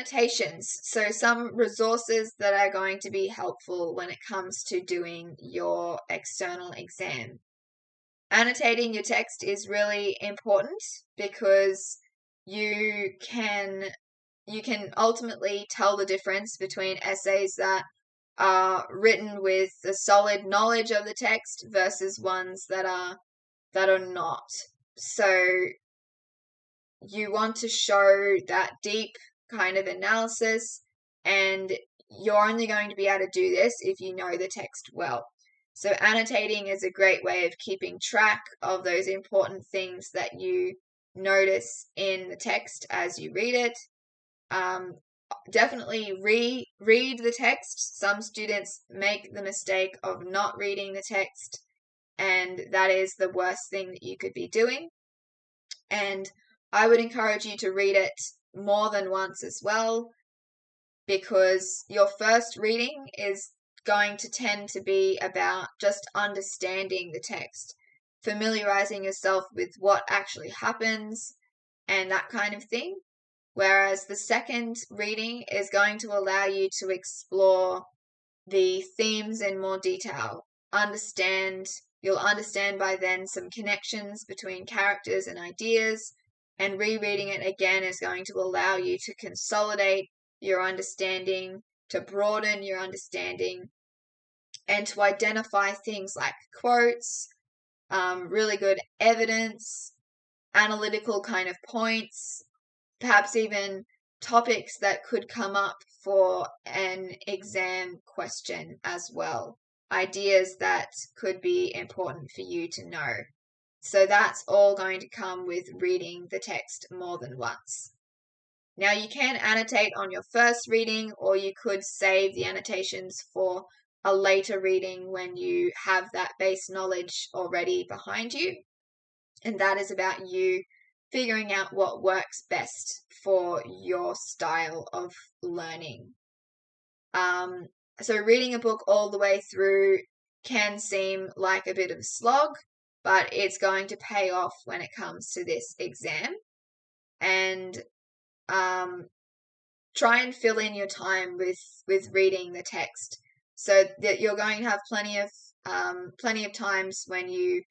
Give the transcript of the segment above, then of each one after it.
annotations. So some resources that are going to be helpful when it comes to doing your external exam. Annotating your text is really important because you can ultimately tell the difference between essays that are written with a solid knowledge of the text versus ones that are not. So you want to show that deep kind of analysis, and you're only going to be able to do this if you know the text well. So annotating is a great way of keeping track of those important things that you notice in the text as you read it. Definitely read the text. Some students make the mistake of not reading the text, and that is the worst thing that you could be doing. And I would encourage you to read it more than once as well, because your first reading is going to tend to be about just understanding the text, familiarizing yourself with what actually happens and that kind of thing. Whereas the second reading is going to allow you to explore the themes in more detail. You'll understand by then some connections between characters and ideas, and rereading it again is going to allow you to consolidate your understanding, to broaden your understanding, and to identify things like quotes, really good evidence, analytical kind of points, perhaps even topics that could come up for an exam question as well. Ideas that could be important for you to know. So that's all going to come with reading the text more than once. Now you can annotate on your first reading, or you could save the annotations for a later reading when you have that base knowledge already behind you. And that is about you figuring out what works best for your style of learning. So reading a book all the way through can seem like a bit of a slog, but it's going to pay off when it comes to this exam. And try and fill in your time with reading the text, so that you're going to have plenty of times when you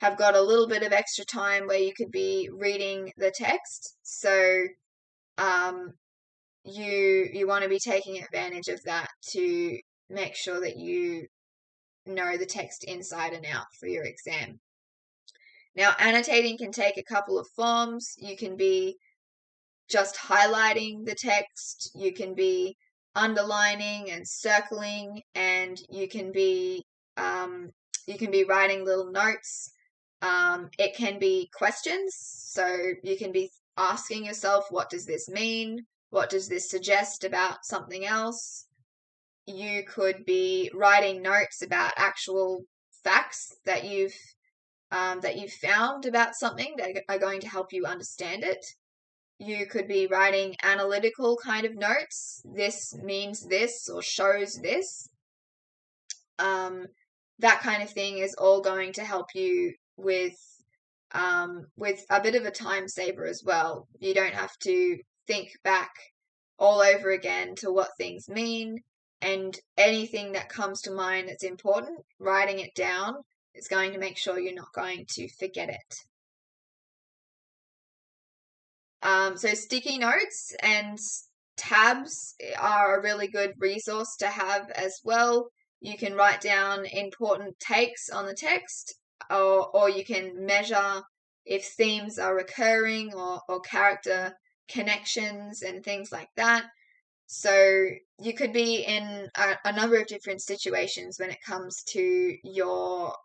have got a little bit of extra time where you could be reading the text. So you want to be taking advantage of that to make sure that you know the text inside and out for your exam. Now, annotating can take a couple of forms. You can be just highlighting the text, you can be underlining and circling, and you can be writing little notes. It can be questions, so you can be asking yourself, what does this mean? What does this suggest about something else? You could be writing notes about actual facts that you've found about something that are going to help you understand it. You could be writing analytical kind of notes. This means this or shows this. That kind of thing is all going to help you with a bit of a time saver as well. You don't have to think back all over again to what things mean, and anything that comes to mind that's important, writing it down is going to make sure you're not going to forget it. So sticky notes and tabs are a really good resource to have as well. You can write down important takes on the text, or you can measure if themes are recurring or character connections and things like that. So you could be in a number of different situations when it comes to your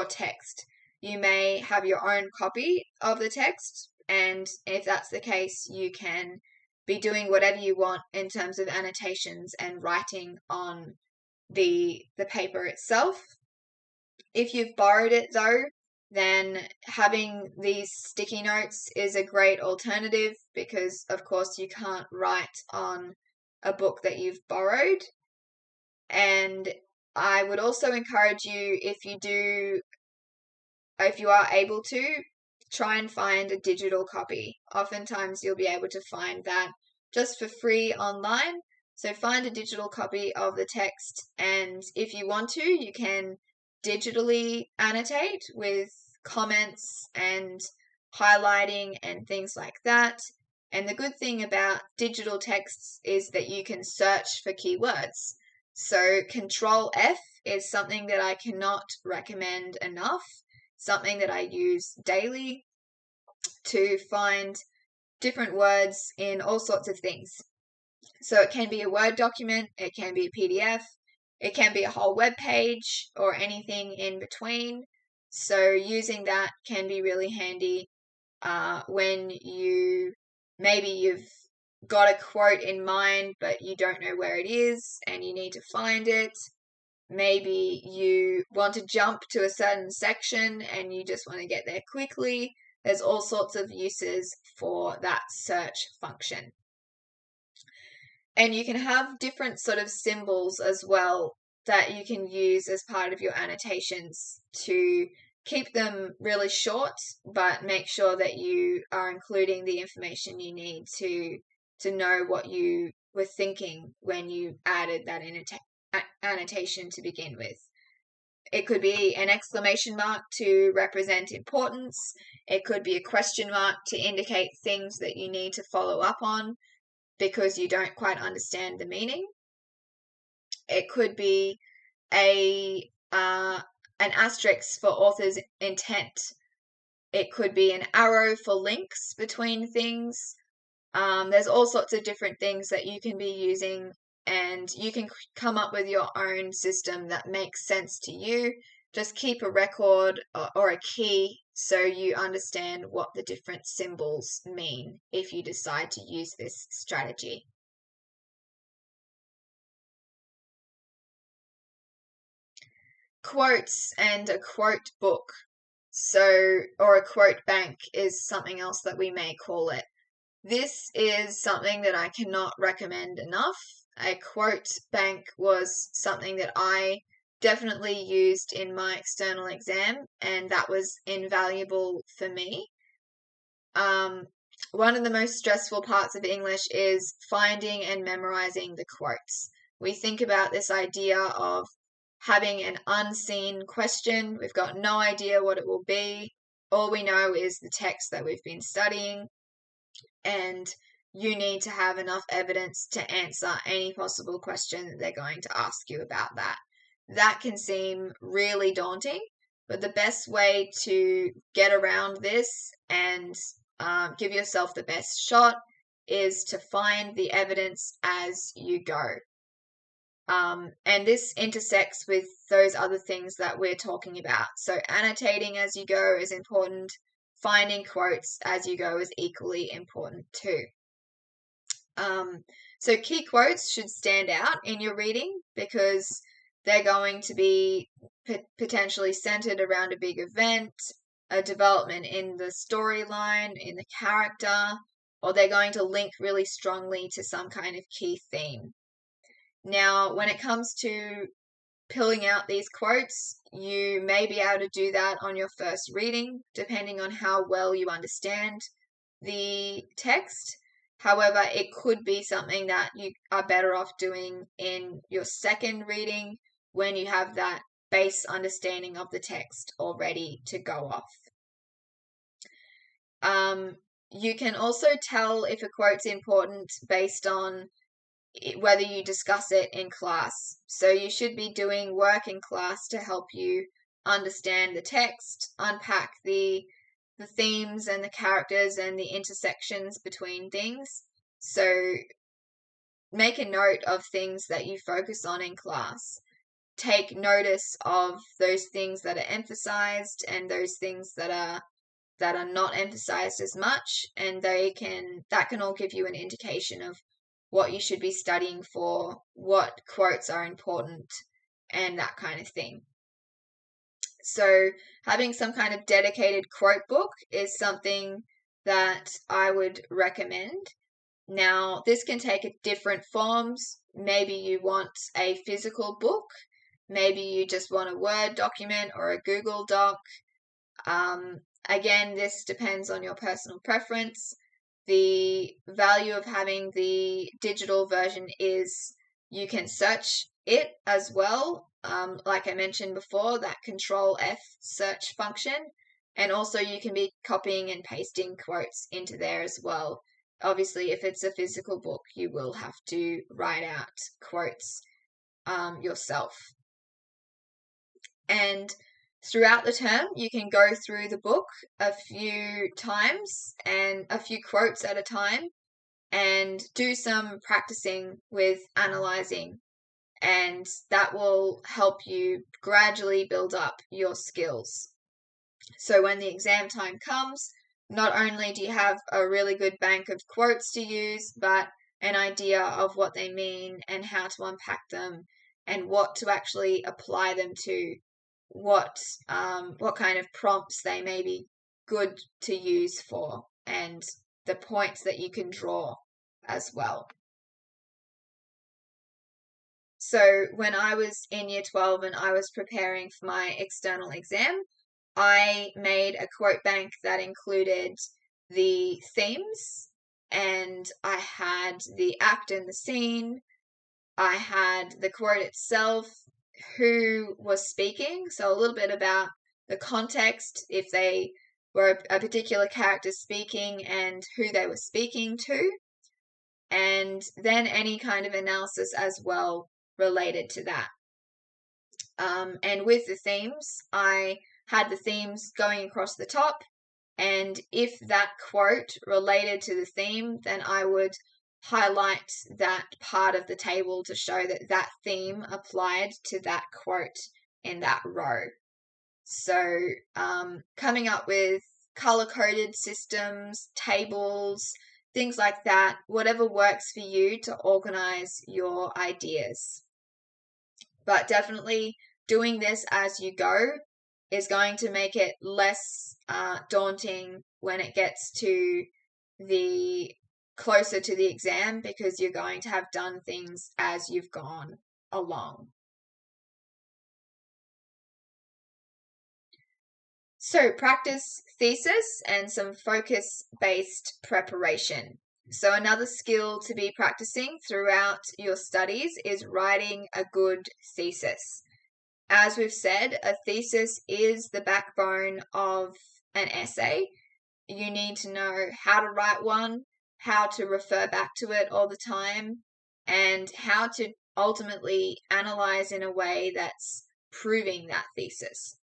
text. You may have your own copy of the text, and if that's the case, you can be doing whatever you want in terms of annotations and writing on the paper itself. If you've borrowed it though, then having these sticky notes is a great alternative, because of course you can't write on a book that you've borrowed. And I would also encourage you, if you are able to, try and find a digital copy. Oftentimes you'll be able to find that just for free online. So find a digital copy of the text, and if you want to, you can digitally annotate with comments and highlighting and things like that. And the good thing about digital texts is that you can search for keywords. So Control F is something that I cannot recommend enough, something that I use daily to find different words in all sorts of things. So it can be a Word document, it can be a PDF, it can be a whole web page or anything in between. So using that can be really handy when you've got a quote in mind, but you don't know where it is and you need to find it. Maybe you want to jump to a certain section and you just want to get there quickly. There's all sorts of uses for that search function. And you can have different sort of symbols as well that you can use as part of your annotations to keep them really short, but make sure that you are including the information you need to know what you were thinking when you added that annotation to begin with. It could be an exclamation mark to represent importance. It could be a question mark to indicate things that you need to follow up on because you don't quite understand the meaning. It could be an asterisk for author's intent. It could be an arrow for links between things. There's all sorts of different things that you can be using, and you can come up with your own system that makes sense to you. Just keep a record or a key so you understand what the different symbols mean if you decide to use this strategy. Quotes and a quote book, or a quote bank is something else that we may call it. This is something that I cannot recommend enough. A quote bank was something that I definitely used in my external exam, and that was invaluable for me. One of the most stressful parts of English is finding and memorizing the quotes. We think about this idea of having an unseen question. We've got no idea what it will be. All we know is the text that we've been studying, and you need to have enough evidence to answer any possible question that they're going to ask you about that. That can seem really daunting, but the best way to get around this and give yourself the best shot is to find the evidence as you go. And this intersects with those other things that we're talking about. So annotating as you go is important. Finding quotes as you go is equally important too. So key quotes should stand out in your reading because they're going to be potentially centered around a big event, a development in the storyline, in the character, or they're going to link really strongly to some kind of key theme. Now, when it comes to pulling out these quotes, you may be able to do that on your first reading, depending on how well you understand the text. However, it could be something that you are better off doing in your second reading when you have that base understanding of the text already to go off. You can also tell if a quote's important based on whether you discuss it in class. So you should be doing work in class to help you understand the text, unpack the themes and the characters and the intersections between things. So make a note of things that you focus on in class. Take notice of those things that are emphasized and those things that are not emphasized as much, and that can all give you an indication of what you should be studying for, what quotes are important, and that kind of thing. So having some kind of dedicated quote book is something that I would recommend. Now, this can take different forms. Maybe you want a physical book. Maybe you just want a Word document or a Google Doc. Again, this depends on your personal preference. the value of having the digital version is you can search it as well. Like I mentioned before, that Control F search function. And also you can be copying and pasting quotes into there as well. Obviously, if it's a physical book, you will have to write out quotes yourself. And throughout the term, you can go through the book a few times and a few quotes at a time and do some practicing with analyzing. And that will help you gradually build up your skills. So when the exam time comes, not only do you have a really good bank of quotes to use, but an idea of what they mean and how to unpack them and what to actually apply them to, what kind of prompts they may be good to use for, and the points that you can draw as well. So when I was in year 12 and I was preparing for my external exam, I made a quote bank that included the themes, and I had the act and the scene. I had the quote itself, who was speaking, so a little bit about the context, if they were a particular character speaking and who they were speaking to, and then any kind of analysis as well related to that. And with the themes, I had the themes going across the top, and if that quote related to the theme, then I would highlight that part of the table to show that that theme applied to that quote in that row. So coming up with color-coded systems, tables, things like that, whatever works for you to organize your ideas. But definitely doing this as you go is going to make it less daunting when it gets to the closer to the exam, because you're going to have done things as you've gone along. So practice thesis and some focus-based preparation. So another skill to be practicing throughout your studies is writing a good thesis. As we've said, a thesis is the backbone of an essay. You need to know how to write one, how to refer back to it all the time, and how to ultimately analyze in a way that's proving that thesis.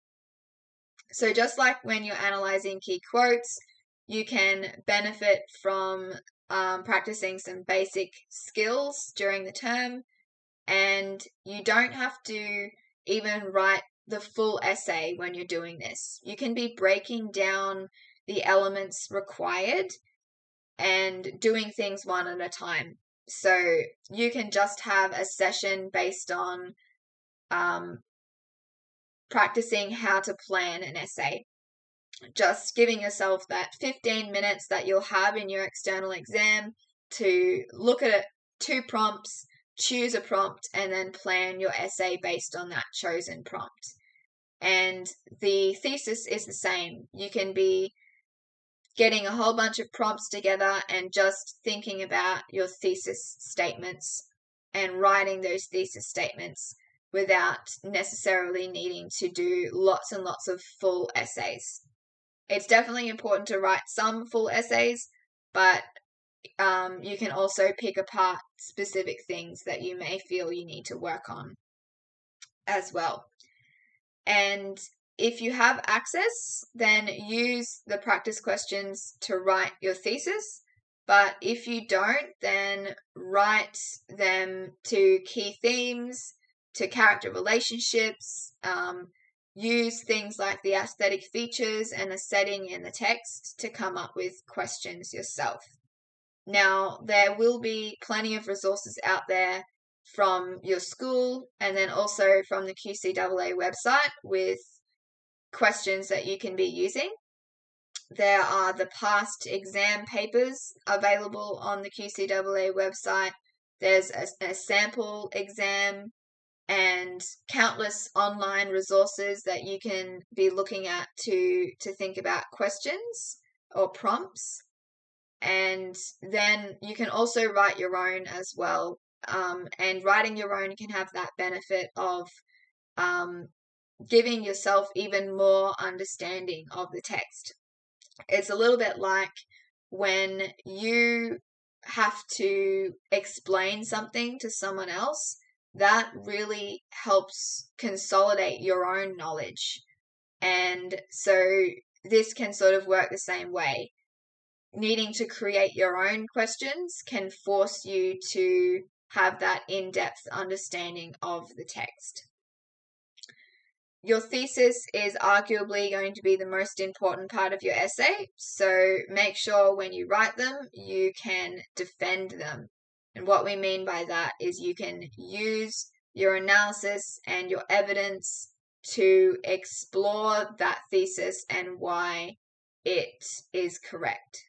So just like when you're analyzing key quotes, you can benefit from practicing some basic skills during the term, and you don't have to even write the full essay when you're doing this. You can be breaking down the elements required and doing things one at a time. So you can just have a session based on practicing how to plan an essay. Just giving yourself that 15 minutes that you'll have in your external exam to look at 2 prompts, choose a prompt, and then plan your essay based on that chosen prompt. And the thesis is the same. You can be getting a whole bunch of prompts together and just thinking about your thesis statements and writing those thesis statements without necessarily needing to do lots and lots of full essays. It's definitely important to write some full essays, but you can also pick apart specific things that you may feel you need to work on as well. And if you have access, then use the practice questions to write your thesis. But if you don't, then write them to key themes, to character relationships, use things like the aesthetic features and the setting in the text to come up with questions yourself. Now, there will be plenty of resources out there from your school and then also from the QCEE website with questions that you can be using. There are the past exam papers available on the QCEE website. There's a sample exam and countless online resources that you can be looking at to think about questions or prompts. And then you can also write your own as well. And writing your own can have that benefit of giving yourself even more understanding of the text. It's a little bit like when you have to explain something to someone else, that really helps consolidate your own knowledge. And so this can sort of work the same way. Needing to create your own questions can force you to have that in-depth understanding of the text. Your thesis is arguably going to be the most important part of your essay, so make sure when you write them, you can defend them. And what we mean by that is you can use your analysis and your evidence to explore that thesis and why it is correct.